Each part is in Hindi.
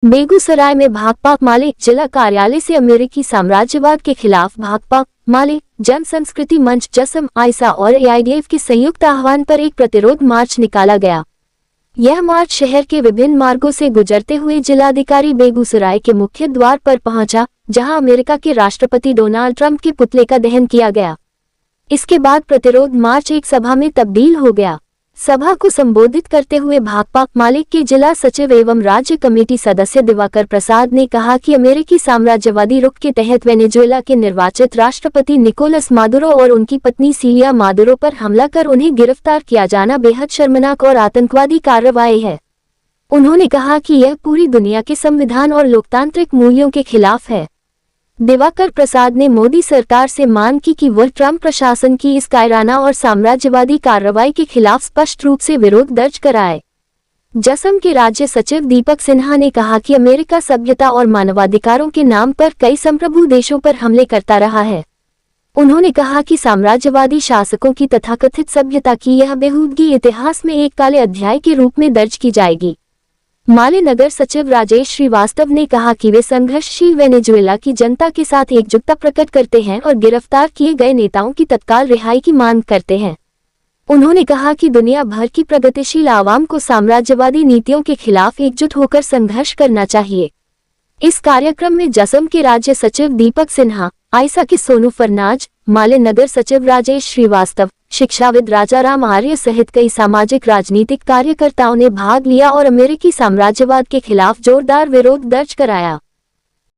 बेगूसराय में भाकपा माले जिला कार्यालय से अमेरिकी साम्राज्यवाद के खिलाफ भाकपा माले जन संस्कृति मंच जसम आयसा और एआईडीएफ के संयुक्त आह्वान पर एक प्रतिरोध मार्च निकाला गया। यह मार्च शहर के विभिन्न मार्गों से गुजरते हुए जिलाधिकारी बेगूसराय के मुख्य द्वार पर पहुंचा, जहां अमेरिका के राष्ट्रपति डोनाल्ड ट्रंप के पुतले का दहन किया गया। इसके बाद प्रतिरोध मार्च एक सभा में तब्दील हो गया। सभा को संबोधित करते हुए भाकपा माले के जिला सचिव एवं राज्य कमेटी सदस्य दिवाकर प्रसाद ने कहा कि अमेरिकी साम्राज्यवादी रुख के तहत वेनेजुएला के निर्वाचित राष्ट्रपति निकोलस मादुरो और उनकी पत्नी सिलिया मादुरो पर हमला कर उन्हें गिरफ्तार किया जाना बेहद शर्मनाक और आतंकवादी कार्रवाई है। उन्होंने कहा कि यह पूरी दुनिया के संविधान और लोकतांत्रिक मूल्यों के खिलाफ है। दिवाकर प्रसाद ने मोदी सरकार से मांग की कि वह ट्रंप प्रशासन की इस कायराना और साम्राज्यवादी कार्रवाई के खिलाफ स्पष्ट रूप से विरोध दर्ज कराए। जसम के राज्य सचिव दीपक सिन्हा ने कहा कि अमेरिका सभ्यता और मानवाधिकारों के नाम पर कई संप्रभु देशों पर हमले करता रहा है। उन्होंने कहा कि साम्राज्यवादी शासकों की तथाकथित सभ्यता की यह बेहूदगी इतिहास में एक काले अध्याय के रूप में दर्ज की जाएगी। माले नगर सचिव राजेश श्रीवास्तव ने कहा कि वे संघर्षशील वेनेजुएला की जनता के साथ एकजुटता प्रकट करते हैं और गिरफ्तार किए गए नेताओं की तत्काल रिहाई की मांग करते हैं। उन्होंने कहा कि दुनिया भर की प्रगतिशील आवाम को साम्राज्यवादी नीतियों के खिलाफ एकजुट होकर संघर्ष करना चाहिए। इस कार्यक्रम में जसम के राज्य सचिव दीपक सिन्हा, आयसा के सोनू फरनाज, माले नगर सचिव राजेश श्रीवास्तव, शिक्षाविद राजाराम आर्य सहित कई सामाजिक राजनीतिक कार्यकर्ताओं ने भाग लिया और अमेरिकी साम्राज्यवाद के खिलाफ जोरदार विरोध दर्ज कराया।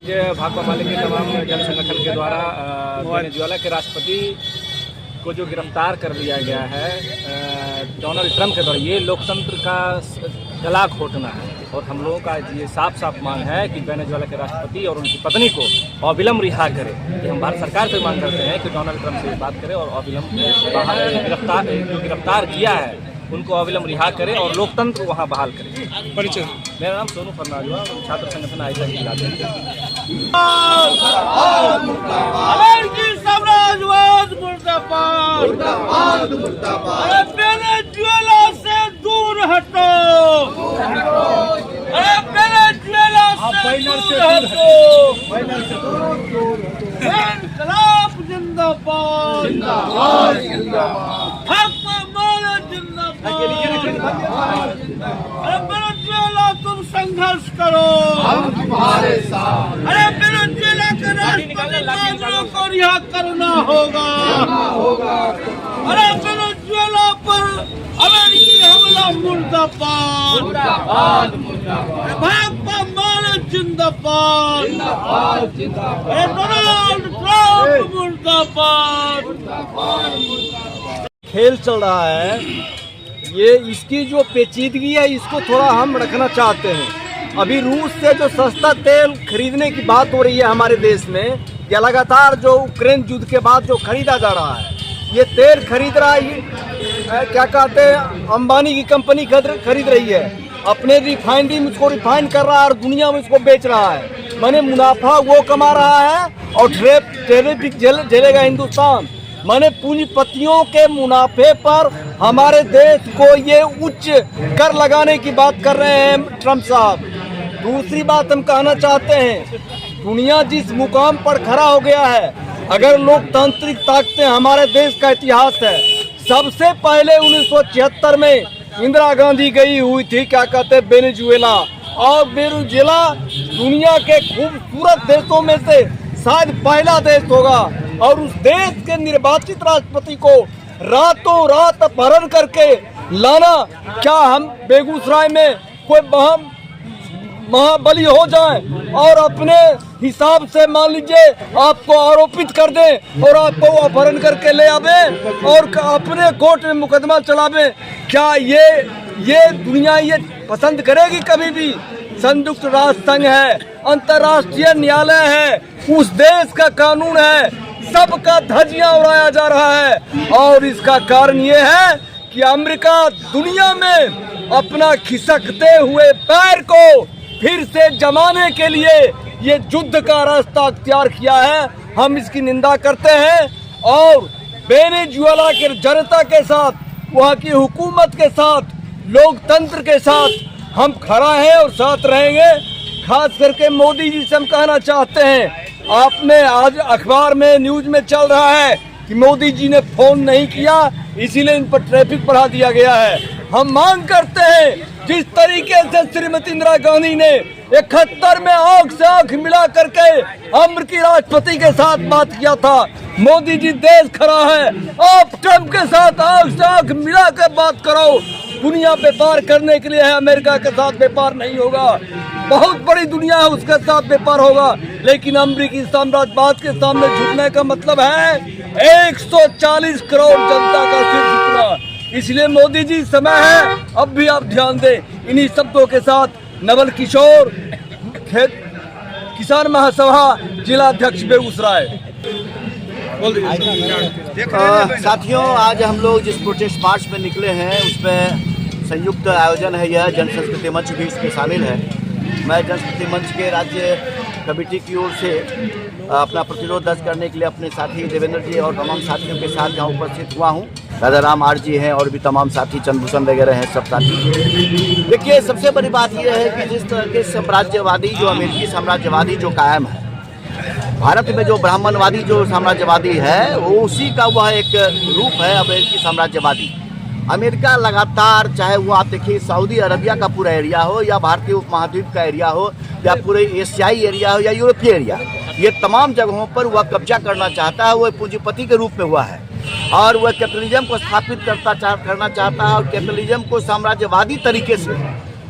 भाकपा माले के तमाम जन संगठन के द्वारा वेनेजुएला के राष्ट्रपति को जो गिरफ्तार कर लिया गया है डोनाल्ड ट्रंप के द्वारा, ये लोकतंत्र का गला घोटना है और हम लोगों का ये साफ साफ मांग है कि वेनेजुएला के राष्ट्रपति और उनकी पत्नी को अविलंब रिहा करें। ये हम भारत सरकार से मांग करते हैं कि डोनाल्ड ट्रंप से बात करें और अविलंब गिरफ्तार किया है उनको अविलंब रिहा करें और लोकतंत्र वहाँ बहाल करें। परिचय, मेरा नाम सोनू फरनाज हुआ, छात्र संगठन आयसा की वेनेजुएला से दूर हटो, वेनेजुएला से दूर हटो, इनकलाब जिंदाबाद, भाकपा माले जिंदाबाद। वेनेजुएला तुम संघर्ष करो, हम तुम्हारे साथ। वेनेजुएला के राष्ट्रपति मादुरो को रिहा करना होगा। वेनेजुएला पर अमेरिकी हमला मुर्दाबाद, भाकपा माले जिंदाबाद, डोनाल्ड ट्रंप मुर्दाबाद। खेल चल रहा है, ये इसकी जो पेचीदगी है इसको थोड़ा हम रखना चाहते हैं। अभी रूस से जो सस्ता तेल खरीदने की बात हो रही है हमारे देश में, या लगातार जो यूक्रेन युद्ध के बाद जो खरीदा जा रहा है, ये तेल खरीद रहा है, क्या कहते हैं, अंबानी की कंपनी खरीद रही है, अपने रिफाइनरी में उसको रिफाइन कर रहा है और दुनिया में उसको बेच रहा है। माने मुनाफा वो कमा रहा है और टैरिफ झेलेगा हिंदुस्तान। माने पूंजीपतियों के मुनाफे पर हमारे देश को ये उच्च कर लगाने की बात कर रहे हैं ट्रंप साहब। दूसरी बात हम कहना चाहते हैं, दुनिया जिस मुकाम पर खड़ा हो गया है, अगर लोकतांत्रिक ताकतें हमारे देश का इतिहास है, सबसे पहले 1976 में इंदिरा गांधी गई हुई थी, क्या कहते हैं, वेनेजुएला। और वेनेजुएला दुनिया के खूबसूरत देशों में से शायद पहला देश होगा और उस देश के निर्वाचित राष्ट्रपति को रातों रात अपहरण करके लाना, क्या हम बेगूसराय में कोई महाबली हो जाएं और अपने हिसाब से मान लीजिए आपको आरोपित कर दें और आपको अपहरण करके ले आवे और अपने कोर्ट में मुकदमा चलावे? क्या ये दुनिया ये पसंद करेगी कभी भी? संयुक्त राष्ट्र संघ है, अंतर्राष्ट्रीय न्यायालय है, उस देश का कानून है, सबका धज्जियां उड़ाया जा रहा है। और इसका कारण ये है कि अमेरिका दुनिया में अपना खिसकते हुए पैर को फिर से जमाने के लिए ये युद्ध का रास्ता अख्तियार किया है। हम इसकी निंदा करते हैं और वेनेजुएला के जनता के साथ, वहाँ की हुकूमत के साथ, लोकतंत्र के साथ हम खड़ा हैं और साथ रहेंगे। खास करके मोदी जी से हम कहना चाहते हैं, आपने आज अखबार में न्यूज में चल रहा है कि मोदी जी ने फोन नहीं किया इसीलिए इन पर ट्रैफिक बढ़ा दिया गया है। हम मांग करते हैं जिस तरीके से श्रीमती इंदिरा गांधी ने 71 में आंख से आंख मिला करके अमेरिकी राष्ट्रपति के साथ बात किया था, मोदी जी देश खड़ा है, आप ट्रंप के साथ आंख से आंख मिला कर बात करो। दुनिया व्यापार करने के लिए है, अमेरिका के साथ व्यापार नहीं होगा। बहुत बड़ी दुनिया है, उसके साथ व्यापार होगा, लेकिन अमेरिकी साम्राज्यवाद के सामने झुकने का मतलब है 140 करोड़ जनता का सिर झुकना। इसलिए मोदी जी समय है, अब भी आप ध्यान दें। इन्हीं शब्दों के साथ नवल किशोर, किसान महासभा, जिला अध्यक्ष बेगूसराय। साथियों, आज हम लोग जिस प्रोटेस्ट मार्च में निकले हैं उसमें संयुक्त आयोजन है, यह जन संस्कृति मंच भी इसमें शामिल है। मैं जन संस्कृति मंच के राज्य कमेटी की ओर से अपना प्रतिरोध दर्ज करने के लिए अपने साथी देवेंद्र जी और तमाम साथियों के साथ यहाँ उपस्थित हुआ हूँ। राजा राम आर जी हैं और भी तमाम साथी, चंद्रभूषण वगैरह हैं, सब साथी। देखिए, सबसे बड़ी बात यह है कि जिस तरह के साम्राज्यवादी, जो अमेरिकी साम्राज्यवादी जो कायम है भारत में, जो ब्राह्मणवादी जो साम्राज्यवादी है, वो उसी का वह एक रूप है अमेरिकी साम्राज्यवादी। अमेरिका लगातार, चाहे वो आप देखिए सऊदी अरबिया का पूरा एरिया हो या भारतीय उपमहाद्वीप का एरिया हो या पूरे एशियाई एरिया हो या यूरोपीय एरिया, ये तमाम जगहों पर वह कब्जा करना चाहता है। वह पूंजीपति के रूप में हुआ है और वह कैपिटलिज्म को स्थापित करना चाहता है और कैपिटलिज्म को साम्राज्यवादी तरीके से,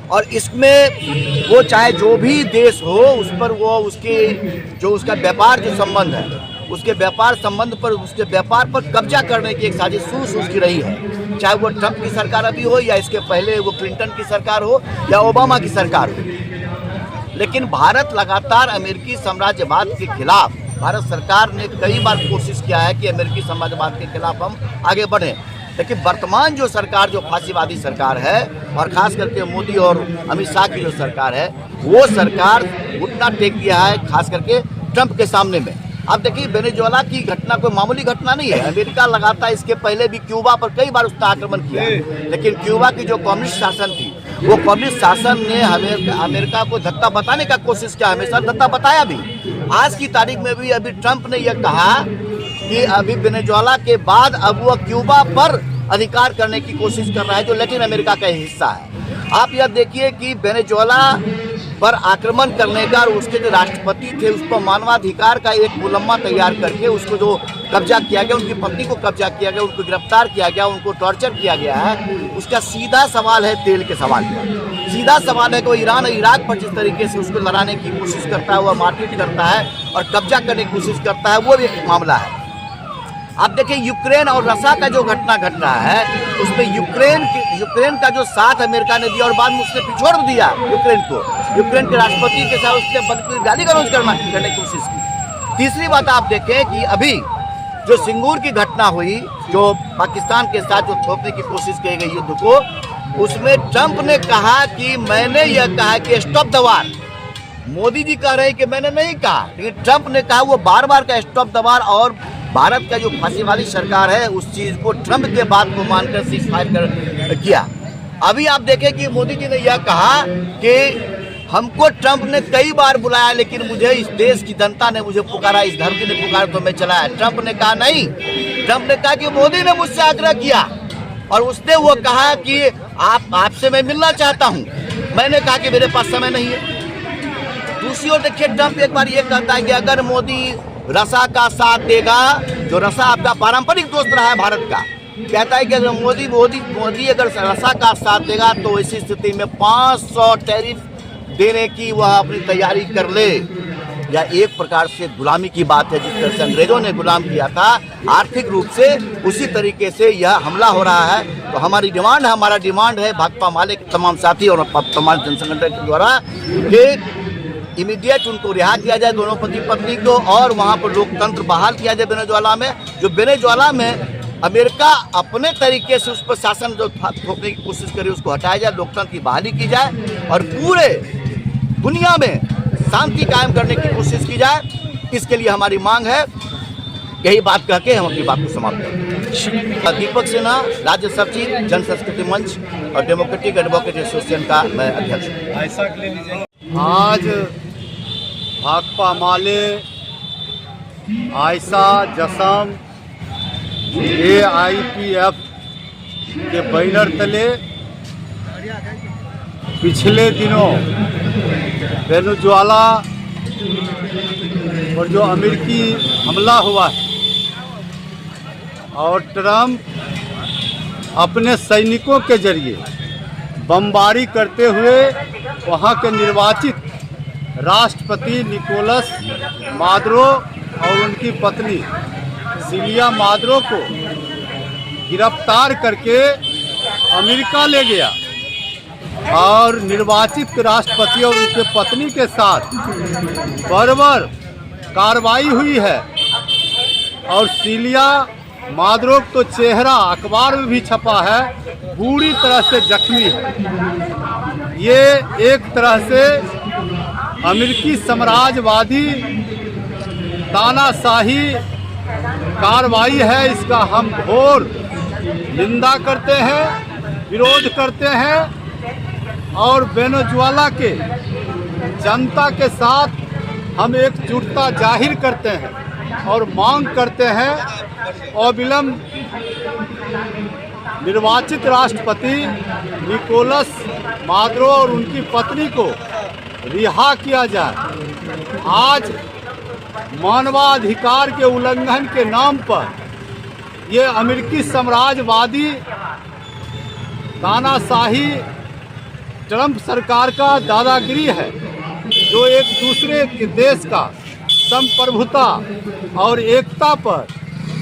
और इसमें वो चाहे जो भी देश हो उस पर वो उसका व्यापार जो संबंध है, उसके व्यापार संबंध पर, उसके व्यापार पर कब्जा करने की एक साजिश उसकी रही है। चाहे वो ट्रंप की सरकार अभी हो या इसके पहले वो क्लिंटन की सरकार हो या ओबामा की सरकार हो, लेकिन भारत लगातार अमेरिकी साम्राज्यवाद के खिलाफ, भारत सरकार ने कई बार कोशिश किया है कि अमेरिकी साम्राज्यवाद के खिलाफ हम आगे बढ़ें, लेकिन वर्तमान जो सरकार, जो फांसीवादी सरकार है, और खास करके मोदी और अमित शाह की जो सरकार है, वो सरकार घुटना टेक दिया है, खास करके ट्रंप के सामने में। अब देखिए, वेनेजुएला की घटना कोई मामूली घटना नहीं है। अमेरिका लगातार इसके पहले भी क्यूबा पर कई बार उसका आक्रमण किया, लेकिन क्यूबा की जो कम्युनिस्ट शासन थी, वो कम्युनिस्ट शासन ने अमेरिका को धक्का बताने का कोशिश किया, हमेशा धक्का बताया भी। आज की तारीख में भी अभी ट्रंप ने यह कहा कि अभी वेनेजुएला के बाद अब वह क्यूबा पर अधिकार करने की कोशिश कर रहा है, जो लैटिन अमेरिका का हिस्सा है। आप यह देखिए कि वेनेजुएला पर आक्रमण करने का, और उसके जो राष्ट्रपति थे उस पर मानवाधिकार का एक मुलम्मा तैयार करके उसको जो कब्जा किया गया, उनकी पत्नी को कब्जा किया गया, उनको गिरफ्तार किया गया, उनको टॉर्चर किया गया है। उसका सीधा सवाल है तेल के सवाल पर। सीधा सवाल है कि वो ईरान और इराक पर जिस तरीके से उसको लड़ाने की कोशिश करता है, वह मारपीट करता है और कब्जा करने की कोशिश करता है, वो भी एक मामला है। आप देखिए, यूक्रेन और रशिया का जो घटना घट रहा है, उसमें यूक्रेन का जो साथ अमेरिका ने दिया और बाद में उसने पिछोड़ दिया यूक्रेन को, यूक्रेन के राष्ट्रपति के साथ उसने गाली गलौज करने की कोशिश की। तीसरी बात आप देखें कि अभी जो सिंगूर की घटना हुई, जो पाकिस्तान के साथ जो थोपने की कोशिश की गई युद्ध को, उसमें ट्रंप ने कहा कि मैंने यह कहा कि stop the war. Modi ji कह रहे हैं कि मैंने नहीं कहा, लेकिन ट्रंप ने कहा, वो बार बार का स्टॉप द वार। और भारत का जो फांसीवादी सरकार है उस चीज को ट्रंप के बात को मानकर सीज फायर किया। अभी आप देखें कि मोदी जी ने यह कहा कि हमको ट्रंप ने कई बार बुलाया, लेकिन मुझे इस देश की जनता ने मुझे पुकारा, इस धरती ने पुकारा तो मैं चला है। ट्रंप ने कहा नहीं, ट्रंप ने कहा कि मोदी ने मुझसे आग्रह किया और उसने वो कहा कि आपसे मैं मिलना चाहता हूँ। मैंने कहा कि मेरे पास समय नहीं है। दूसरी ओर देखिए, ट्रंप एक बार ये कहता है कि अगर मोदी रशिया का साथ देगा, जो रशिया आपका पारंपरिक दोस्त रहा है भारत का, कहता है कि अगर मोदी अगर रशिया का साथ देगा तो ऐसी स्थिति में 500 टैरिफ देने की वह अपनी तैयारी कर ले। या एक प्रकार से गुलामी की बात है, जिस तरह से अंग्रेजों ने गुलाम किया था आर्थिक रूप से, उसी तरीके से यह हमला हो रहा है। तो हमारा डिमांड है भाकपा माले के तमाम साथी और तमाम जनसंगठन के द्वारा कि इमीडिएट उनको रिहा किया जाए, दोनों पति पत्नी को, और वहाँ पर लोकतंत्र बहाल किया जाए वेनेजुएला में। जो वेनेजुएला में अमेरिका अपने तरीके से उस पर शासन जो थोपने की कोशिश करे उसको हटाया जाए, लोकतंत्र की बहाली की जाए और पूरे दुनिया में शांति कायम करने की कोशिश की जाए। इसके लिए हमारी मांग है। यही बात कह के हम अपनी बात को समाप्त करें। दीपक सिन्हा, राज्य सचिव, जन संस्कृति मंच और डेमोक्रेटिक एडवोकेट एसोसिएशन का मैं अध्यक्ष हूँ। आज भाकपा माले, आयशा, जसम, AIPF के बैनर तले पिछले दिनों वेनेजुएला पर जो अमेरिकी हमला हुआ है और ट्रंप अपने सैनिकों के जरिए बमबारी करते हुए वहां के निर्वाचित राष्ट्रपति निकोलस मादुरो और उनकी पत्नी सिलिया मादुरो को गिरफ्तार करके अमेरिका ले गया और निर्वाचित राष्ट्रपति और उनके पत्नी के साथ बर्बर कार्रवाई हुई है और सिलिया मादुरो तो चेहरा अखबार में भी छपा है, बुरी तरह से जख्मी है। ये एक तरह से अमेरिकी साम्राज्यवादी तानाशाही कार्रवाई है। इसका हम घोर निंदा करते हैं, विरोध करते हैं और वेनेजुएला के जनता के साथ हम एकजुटता जाहिर करते हैं और मांग करते हैं अविलंब निर्वाचित राष्ट्रपति निकोलस मादुरो और उनकी पत्नी को रिहा किया जाए। आज मानवाधिकार के उल्लंघन के नाम पर ये अमेरिकी साम्राज्यवादी तानाशाही ट्रंप सरकार का दादागिरी है, जो एक दूसरे के देश का संप्रभुता और एकता पर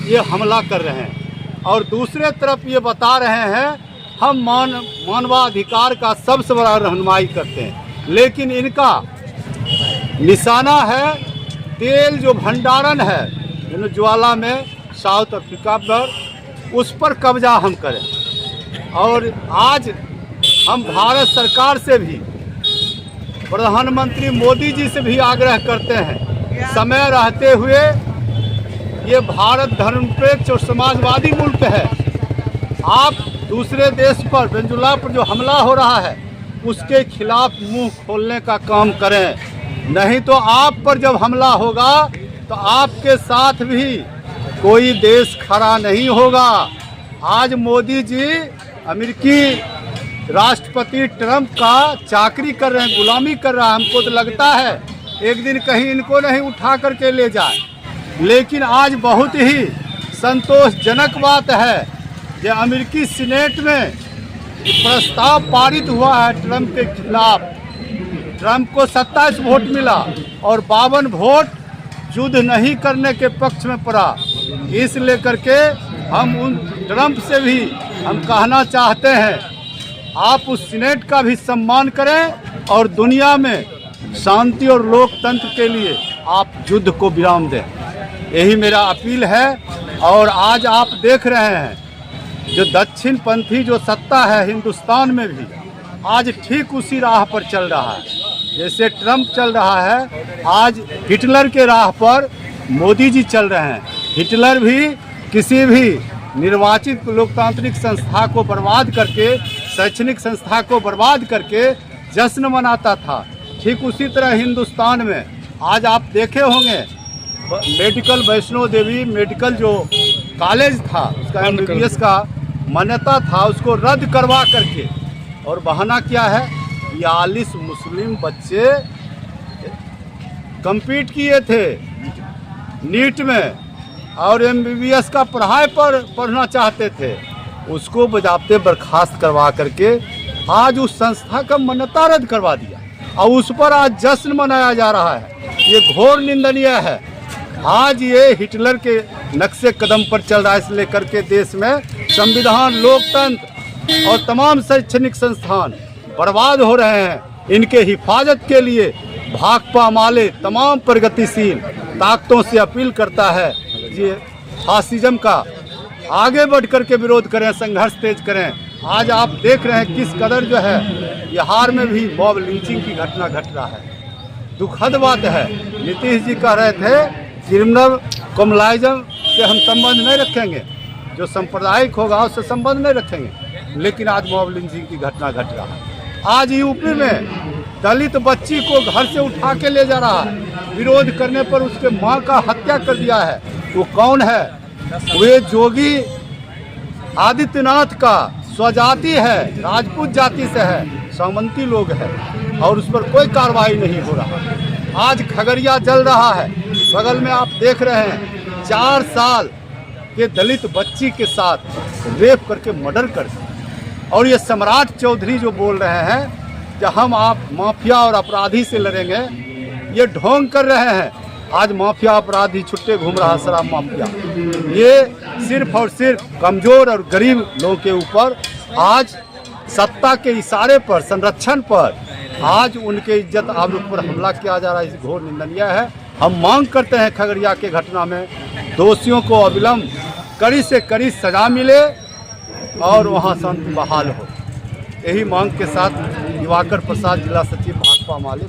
ये हमला कर रहे हैं और दूसरे तरफ ये बता रहे हैं हम मानवाधिकार का सबसे बड़ा रहनुमाई करते हैं, लेकिन इनका निशाना है तेल जो भंडारण है वेनेजुएला में, साउथ अफ्रीका पर, उस पर कब्जा हम करें। और आज हम भारत सरकार से भी, प्रधानमंत्री मोदी जी से भी आग्रह करते हैं, समय रहते हुए ये भारत धर्मनिरपेक्ष और समाजवादी मुल्क है, आप दूसरे देश पर वेनेजुएला पर जो हमला हो रहा है उसके खिलाफ मुंह खोलने का काम करें, नहीं तो आप पर जब हमला होगा तो आपके साथ भी कोई देश खड़ा नहीं होगा। आज मोदी जी अमेरिकी राष्ट्रपति ट्रंप का चाकरी कर रहे हैं, गुलामी कर रहा है। हमको तो लगता है एक दिन कहीं इनको नहीं उठा करके ले जाए, लेकिन आज बहुत ही संतोषजनक बात है कि अमेरिकी सीनेट में प्रस्ताव पारित हुआ है ट्रंप के खिलाफ। ट्रंप को 27 वोट मिला और 52 वोट युद्ध नहीं करने के पक्ष में पड़ा। इस लेकर के हम उन ट्रंप से भी हम कहना चाहते हैं, आप उस सीनेट का भी सम्मान करें और दुनिया में शांति और लोकतंत्र के लिए आप युद्ध को विराम दें, यही मेरा अपील है। और आज आप देख रहे हैं जो दक्षिण पंथी जो सत्ता है हिंदुस्तान में भी आज ठीक उसी राह पर चल रहा है जैसे ट्रंप चल रहा है। आज हिटलर के राह पर मोदी जी चल रहे हैं। हिटलर भी किसी भी निर्वाचित लोकतांत्रिक संस्था को बर्बाद करके, शैक्षणिक संस्था को बर्बाद करके जश्न मनाता था, ठीक उसी तरह हिंदुस्तान में आज आप देखे होंगे मेडिकल वैष्णो देवी मेडिकल जो कॉलेज था उसका MBBS का मान्यता था, उसको रद्द करवा करके, और बहाना क्या है 42 मुस्लिम बच्चे compete किए थे नीट में और MBBS का पढ़ाई पर पढ़ना चाहते थे, उसको बजाते बर्खास्त करवा करके आज उस संस्था का मान्यता रद्द करवा दिया और उस पर आज जश्न मनाया जा रहा है। ये घोर निंदनीय है। आज ये हिटलर के नक्शे कदम पर चल रहा है, इसलिए करके देश में संविधान, लोकतंत्र और तमाम शैक्षणिक संस्थान बर्बाद हो रहे हैं। इनके हिफाजत के लिए भाकपा माले तमाम प्रगतिशील ताकतों से अपील करता है ये फासिज्म का आगे बढ़ कर के विरोध करें, संघर्ष तेज करें। आज आप देख रहे हैं किस कदर जो है बिहार में भी मॉब लिंचिंग की घटना घट रहा है, दुखद बात है। नीतीश जी कह रहे थे क्रिमिनल कम्युनलिज्म से हम संबंध नहीं रखेंगे, जो सांप्रदायिक होगा उससे संबंध नहीं रखेंगे, लेकिन आज मॉब लिंचिंग की घटना घट रहा है। आज यूपी में दलित बच्ची को घर से उठा के ले जा रहा है, विरोध करने पर उसके मां का हत्या कर दिया है। वो कौन है? वे योगी आदित्यनाथ का स्वजाति है, राजपूत जाति से है, सामंती लोग है, और उस पर कोई कार्रवाई नहीं हो रहा। आज खगड़िया जल रहा है, बगल में आप देख रहे हैं 4 साल के दलित बच्ची के साथ रेप करके मर्डर कर दिया। और ये सम्राट चौधरी जो बोल रहे हैं कि हम आप माफिया और अपराधी से लड़ेंगे, ये ढोंग कर रहे हैं। आज माफिया अपराधी छुट्टे घूम रहा, शराब माफिया। ये सिर्फ और सिर्फ कमजोर और गरीब लोगों के ऊपर आज सत्ता के इशारे पर, संरक्षण पर आज उनके इज्जत आबरू पर हमला किया जा रहा है। इस घोर निंदनीय है। हम मांग करते हैं खगड़िया के घटना में दोषियों को अविलंब कड़ी से कड़ी सजा मिले और वहाँ शांति बहाल हो। यही मांग के साथ दिवाकर प्रसाद, जिला सचिव भाकपा माले।